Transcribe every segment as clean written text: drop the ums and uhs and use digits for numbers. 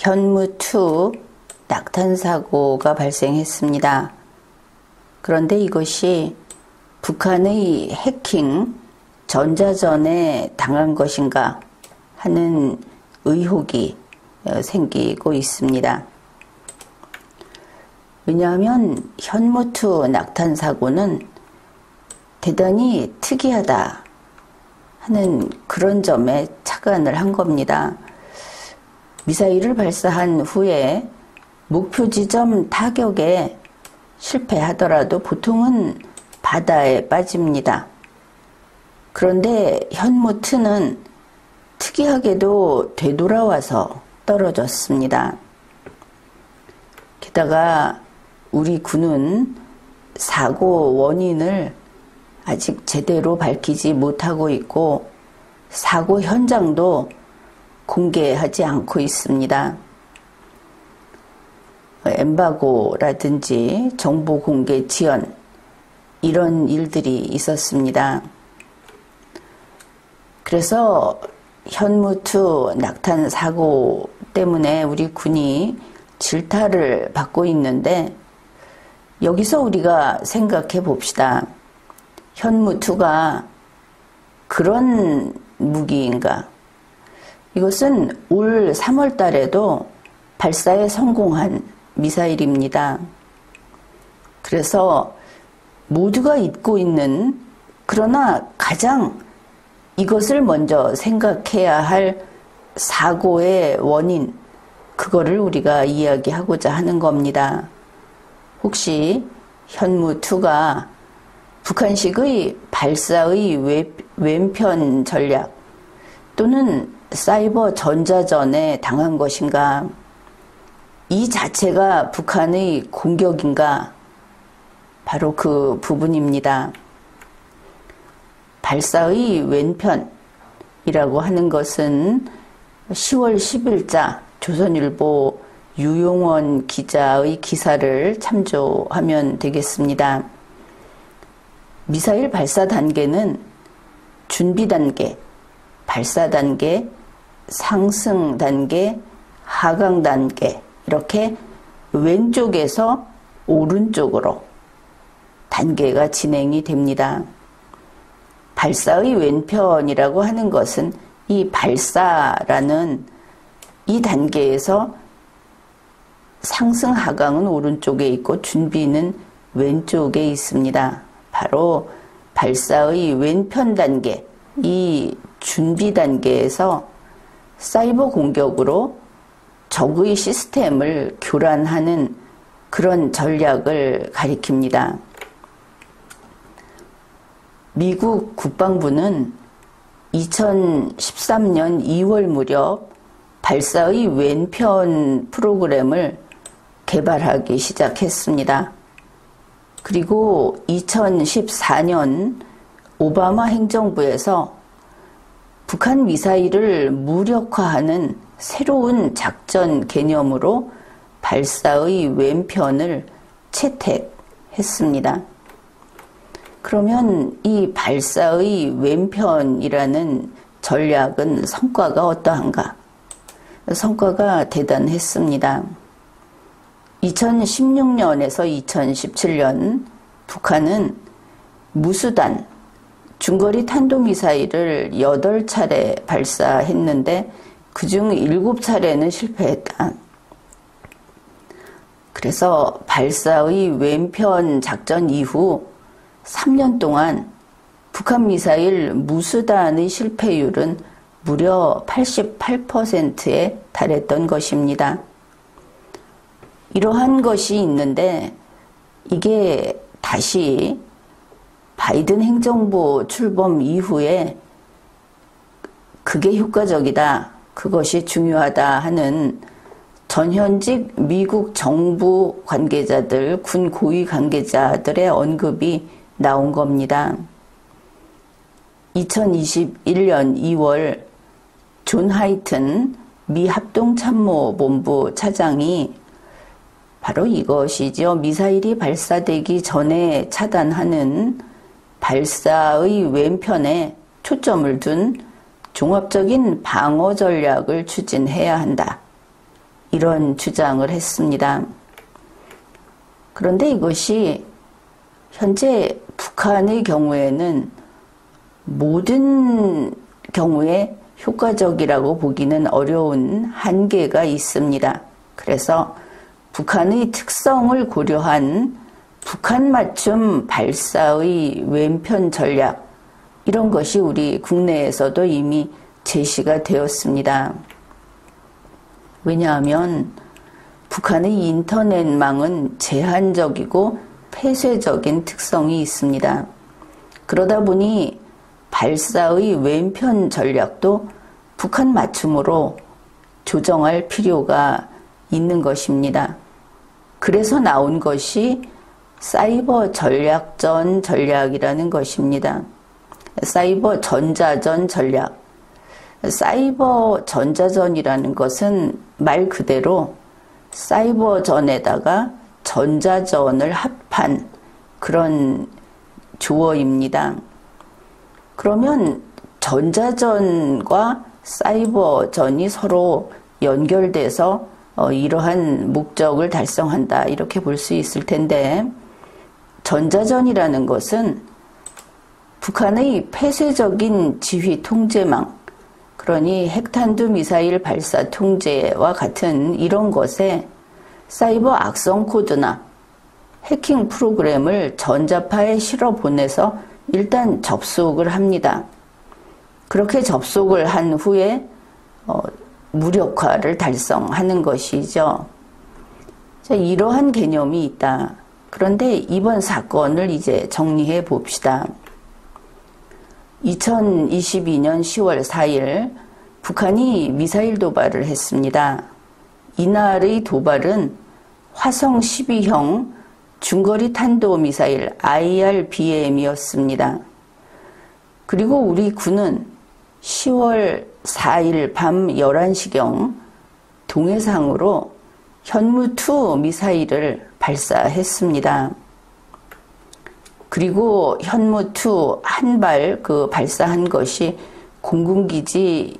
현무2 낙탄 사고가 발생했습니다. 그런데 이것이 북한의 해킹 전자전에 당한 것인가 하는 의혹이 생기고 있습니다. 왜냐하면 현무2 낙탄 사고는 대단히 특이하다 하는 그런 점에 착안을 한 겁니다. 미사일을 발사한 후에 목표 지점 타격에 실패하더라도 보통은 바다에 빠집니다. 그런데 현무2는 특이하게도 되돌아와서 떨어졌습니다. 게다가 우리 군은 사고 원인을 아직 제대로 밝히지 못하고 있고 사고 현장도 공개하지 않고 있습니다. 엠바고라든지 정보 공개 지연 이런 일들이 있었습니다. 그래서 현무2 낙탄 사고 때문에 우리 군이 질타를 받고 있는데 여기서 우리가 생각해 봅시다. 현무2가 그런 무기인가? 이것은 올 3월 달에도 발사에 성공한 미사일입니다. 그래서 모두가 잊고 있는 그러나 가장 이것을 먼저 생각해야 할 사고의 원인, 그거를 우리가 이야기하고자 하는 겁니다. 혹시 현무2가 북한식의 발사의 왼편 전략 또는 사이버 전자전에 당한 것인가? 이 자체가 북한의 공격인가? 바로 그 부분입니다. 발사의 왼편이라고 하는 것은 10월 10일자 조선일보 유용원 기자의 기사를 참조하면 되겠습니다. 미사일 발사 단계는 준비 단계, 발사 단계, 상승 단계, 하강 단계 이렇게 왼쪽에서 오른쪽으로 단계가 진행이 됩니다. 발사의 왼편이라고 하는 것은 이 발사라는 이 단계에서 상승 하강은 오른쪽에 있고 준비는 왼쪽에 있습니다. 바로 발사의 왼편 단계, 이 준비 단계에서 사이버 공격으로 적의 시스템을 교란하는 그런 전략을 가리킵니다. 미국 국방부는 2013년 2월 무렵 발사의 왼편 프로그램을 개발하기 시작했습니다. 그리고 2014년 오바마 행정부에서 북한 미사일을 무력화하는 새로운 작전 개념으로 발사의 왼편을 채택했습니다. 그러면 이 발사의 왼편이라는 전략은 성과가 어떠한가? 성과가 대단했습니다. 2016년에서 2017년 북한은 무수단 중거리 탄도미사일을 8차례 발사했는데 그중 7차례는 실패했다. 그래서 발사의 왼편 작전 이후 3년 동안 북한 미사일 무수단의 실패율은 무려 88%에 달했던 것입니다. 이러한 것이 있는데 이게 다시 바이든 행정부 출범 이후에 그게 효과적이다, 그것이 중요하다 하는 전현직 미국 정부 관계자들, 군 고위 관계자들의 언급이 나온 겁니다. 2021년 2월 존 하이튼 미 합동참모본부 차장이 바로 이것이죠. 미사일이 발사되기 전에 차단하는 발사의 왼편에 초점을 둔 종합적인 방어 전략을 추진해야 한다. 이런 주장을 했습니다. 그런데 이것이 현재 북한의 경우에는 모든 경우에 효과적이라고 보기는 어려운 한계가 있습니다. 그래서 북한의 특성을 고려한 북한 맞춤 발사의 왼편 전략, 이런 것이 우리 국내에서도 이미 제시가 되었습니다. 왜냐하면 북한의 인터넷망은 제한적이고 폐쇄적인 특성이 있습니다. 그러다 보니 발사의 왼편 전략도 북한 맞춤으로 조정할 필요가 있는 것입니다. 그래서 나온 것이 사이버 전략전 전략이라는 것입니다. 사이버 전자전 전략. 사이버 전자전이라는 것은 말 그대로 사이버전에다가 전자전을 합한 그런 조어입니다. 그러면 전자전과 사이버전이 서로 연결돼서 이러한 목적을 달성한다, 이렇게 볼 수 있을 텐데, 전자전이라는 것은 북한의 폐쇄적인 지휘 통제망, 그러니 핵탄두 미사일 발사 통제와 같은 이런 것에 사이버 악성 코드나 해킹 프로그램을 전자파에 실어 보내서 일단 접속을 합니다. 그렇게 접속을 한 후에 무력화를 달성하는 것이죠. 자, 이러한 개념이 있다. 그런데 이번 사건을 이제 정리해 봅시다. 2022년 10월 4일 북한이 미사일 도발을 했습니다. 이날의 도발은 화성 12형 중거리 탄도미사일 IRBM이었습니다. 그리고 우리 군은 10월 4일 밤 11시경 동해상으로 현무2 미사일을 발사했습니다. 그리고 현무2 한 발 발사한 것이 공군기지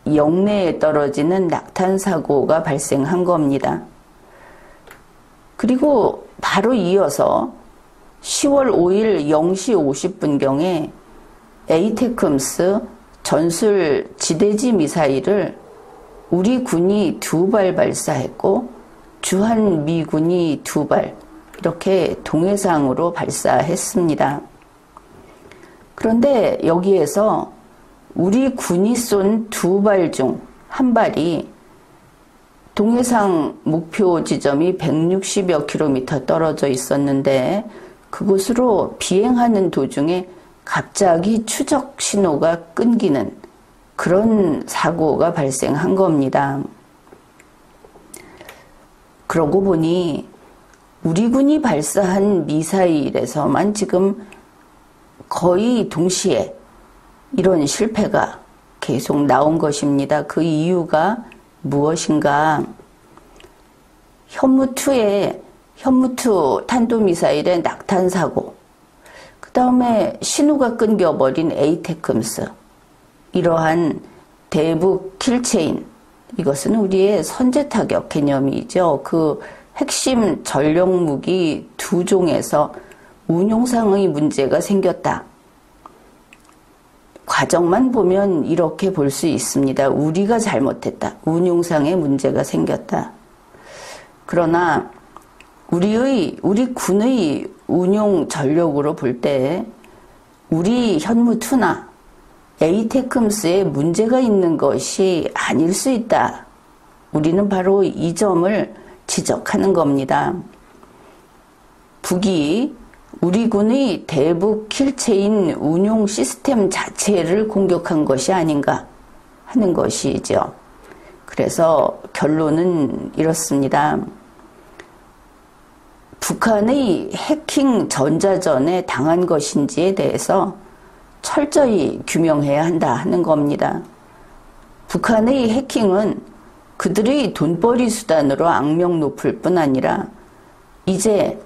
영내에 떨어지는 낙탄 사고가 발생한 겁니다. 그리고 바로 이어서 10월 5일 0시 50분경에 에이테크럼스 전술 지대지 미사일을 우리 군이 2발 발사했고 주한 미군이 2발, 이렇게 동해상으로 발사했습니다. 그런데 여기에서 우리 군이 쏜 2발 중 한 발이 동해상 목표 지점이 160여 킬로미터 떨어져 있었는데 그곳으로 비행하는 도중에 갑자기 추적 신호가 끊기는 그런 사고가 발생한 겁니다. 그러고 보니 우리 군이 발사한 미사일에서만 지금 거의 동시에 이런 실패가 계속 나온 것입니다. 그 이유가 무엇인가? 현무2 탄도미사일의 낙탄 사고, 그 다음에 신호가 끊겨버린 에이테크럼스, 이러한 대북 킬체인, 이것은 우리의 선제 타격 개념이죠. 그 핵심 전력 무기 2종에서 운용상의 문제가 생겼다. 과정만 보면 이렇게 볼 수 있습니다. 우리가 잘못했다. 운용상의 문제가 생겼다. 그러나 우리 군의 운용 전력으로 볼 때 우리 현무2나 에이테크럼스에 문제가 있는 것이 아닐 수 있다. 우리는 바로 이 점을 지적하는 겁니다. 북이 우리 군의 대북 킬체인 운용 시스템 자체를 공격한 것이 아닌가 하는 것이죠. 그래서 결론은 이렇습니다. 북한의 해킹 전자전에 당한 것인지에 대해서 철저히 규명해야 한다 하는 겁니다. 북한의 해킹은 그들의 돈벌이 수단으로 악명 높을 뿐 아니라 이제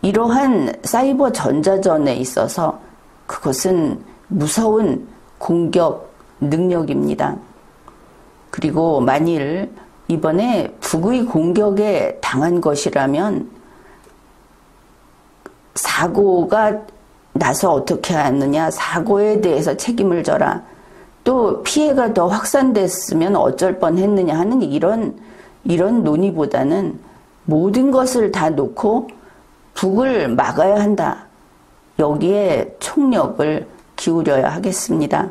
이러한 사이버 전자전에 있어서 그것은 무서운 공격 능력입니다. 그리고 만일 이번에 북의 공격에 당한 것이라면 사고가 나서 어떻게 하느냐, 사고에 대해서 책임을 져라. 또 피해가 더 확산됐으면 어쩔 뻔했느냐 하는 이런 논의보다는 모든 것을 다 놓고 북을 막아야 한다. 여기에 총력을 기울여야 하겠습니다.